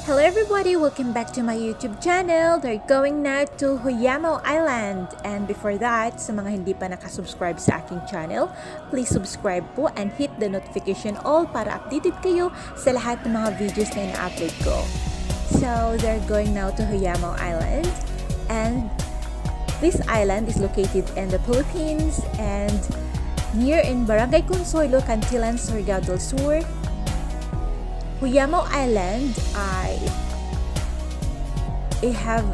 Hello everybody, welcome back to my YouTube channel. They're going now to Huyamo Island. And before that, sa mga hindi pa nakasubscribe sa aking channel, please subscribe po and hit the notification all para updated kayo sa lahat ng mga videos na ina-upload ko. So, they're going now to Huyamo Island. And this island is located in the Philippines and near in Barangay Consuelo, Cantilan, Surigao del Sur. Huyamo Island, I have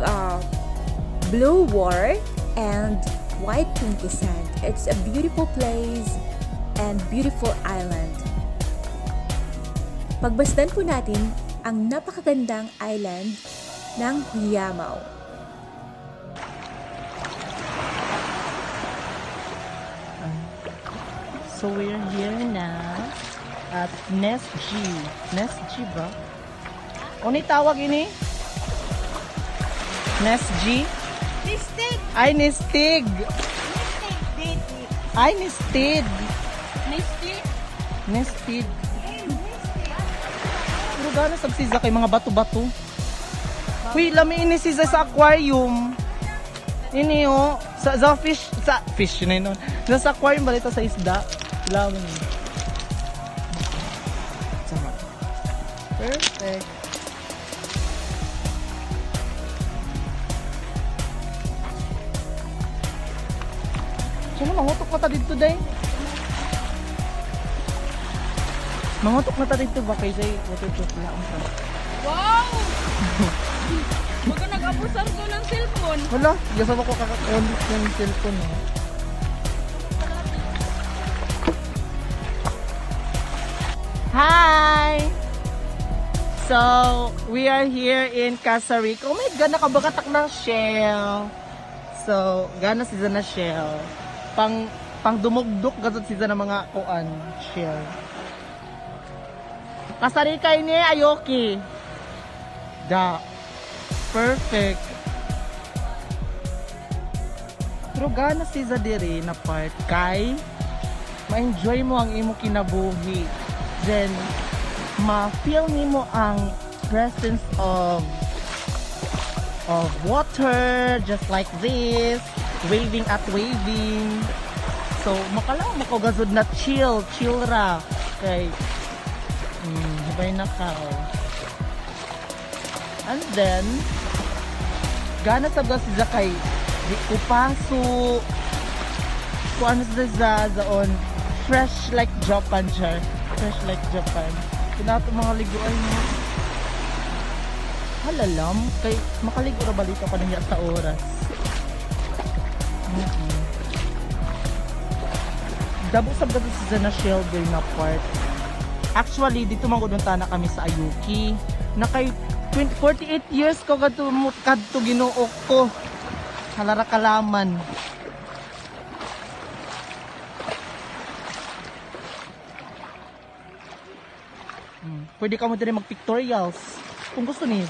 blue water and white pinky sand. It's a beautiful place and beautiful island. Pagbasdan po natin ang napakagandang island ng Huyamo. So we're here now at Nest G. Nest G ba? O ni tawag ini? Nest G? Nested! Ay, Nestig! Nested! Ay, Nested! Nested! Nested! Pero gano'n sa siza kay mga bato-bato. Uy, lami ini siza sa aquarium. Ini o, sa fish na yun. Nasa aquarium balita sa isda. Lami yun. Perfect. Sino mangutok na ta dito day? Mangutok na ta dito ba kay say waterproof na ang sa. Wow! Huwag ka nag-abusar ko ng cellphone. Wala, yasa ko kaka-onlit ng cellphone no. Hi! So, we are here in Casa Rica. Oh my God, nakabakatak ng shell. So, gana siya na shell. Pang dumugdok gazot siya ng mga kuan shell. Casa Rica ini ayoki. Da. Perfect. Pero gana siya diri na part kay ma-enjoy mo ang imo kinabuhi. Then ma-feel nimo ang presence of water just like this, waving at waving. So makalaw makogazod na chill ra kay hibay na ka. And then gana sa siya kay di ko paso kuan sa zaon fresh like Japan siya. Fresh like Japan. Pinato mga liguan mo. Halalam. Kay makaligo na balita pa niya sa oras. Dabusab ka sa na shelter na part. Actually, dito magudunta na kami sa Ayuki. Na kay 48 years ko kadto ginuok ko. Halara kalaman. Pwede ka mo din mag-pictorials kung gusto niyo.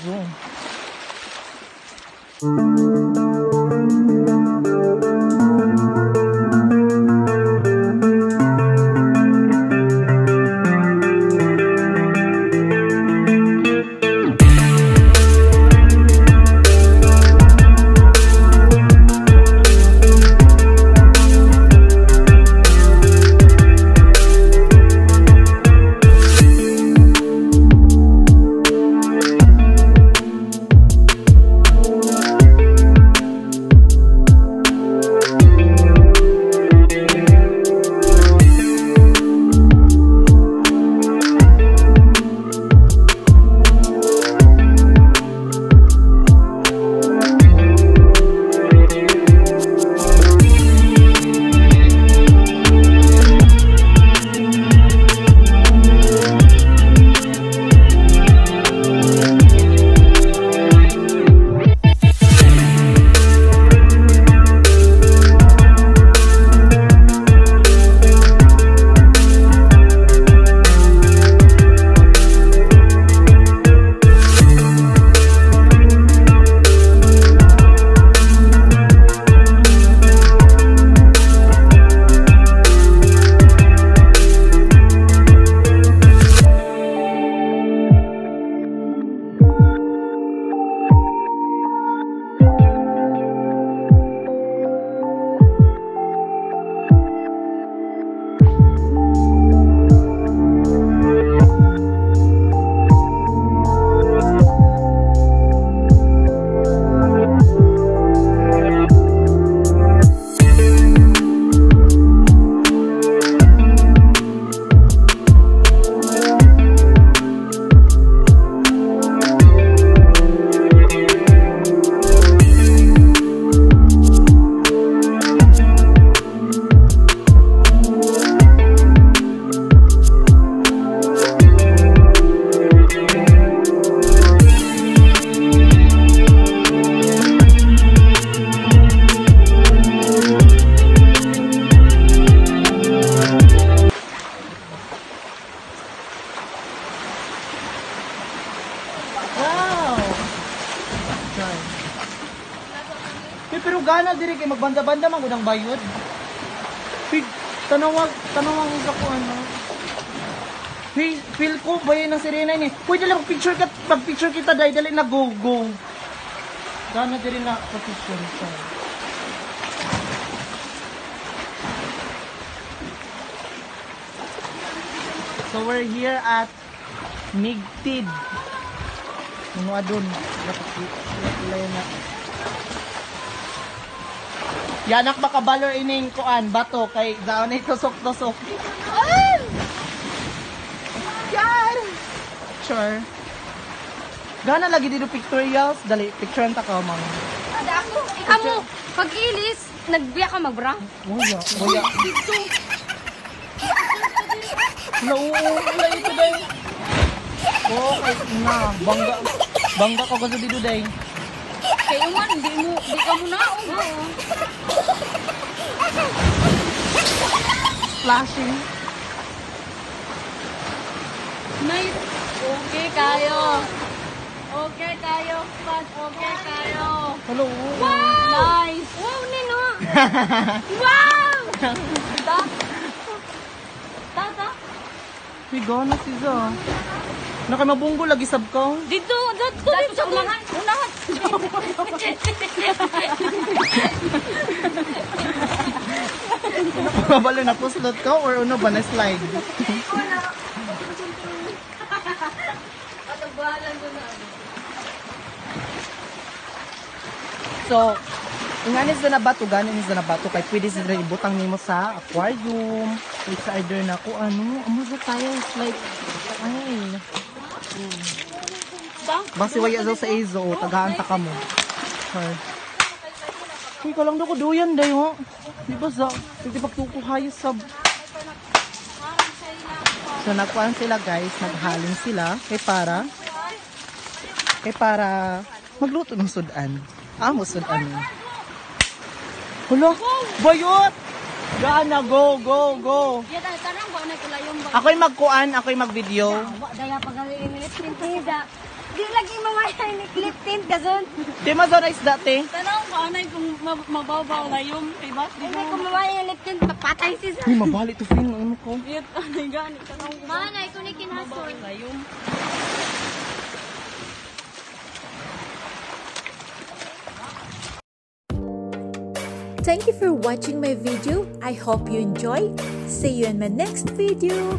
pero gana diri kay magbanda-banda man gudang bayod. Pig tanawag isa ko ano. Hey, feel ko bayan ng sirena ni. Pwede lang pag-picture kita dali na go. Gana diri na pag-picture ka. So we're here at Migtid. Ano adun? Na. Yanak baka balor ining kuan bato kay daon ay tusok-tusok. Yan! Sure. Gana lagi dito pictorials. Dali, picturean ta ka, mama. Amo, pag-ilis, nagbiya ka magbra? Wala. Wala ito day. Okay, na. Bangga ka kasi dito day. Kaya man, di ka mo na. Flashing. Nice. Okay kayo. Okay kayo. Hello. Wow! Nice. Wow, Nino. Wow! Tata. May gana siya. Nakamabunggo lagi sab ka. Dito sa unahan. Mabalo na puslot ka or ano ba na slide? So, inganis na bato, ganin na bato kay pwede sila ibutang nimo sa aquarium. It's either na ko ano, amo sa tayo like ay. Basi waya sa Ezo, tagaan ta kamo. Sure. Uy, ka lang daw ko duyan day ho. Di ba sa pagtuko hayos sab. So nagkuhan sila guys, naghalin sila kay para magluto ng sudan. Amo sudan. Hala, bayot! Gana, go! Ya tanang ba na kulayong ba? Ako'y magkuan, ako'y mag-video. Wa daya pag lip tint da. Di lagi mamaya ni lip tint kason. Di mazona is dati. Tanong ko anay kung mababaw layom kay bas di ko mamaya lip tint papatay si sa. Uy, mabali to film ano ko. Yet anay gani tanong ko. Manay ko ni kinhason layom. Thank you for watching my video. I hope you enjoy. See you in my next video.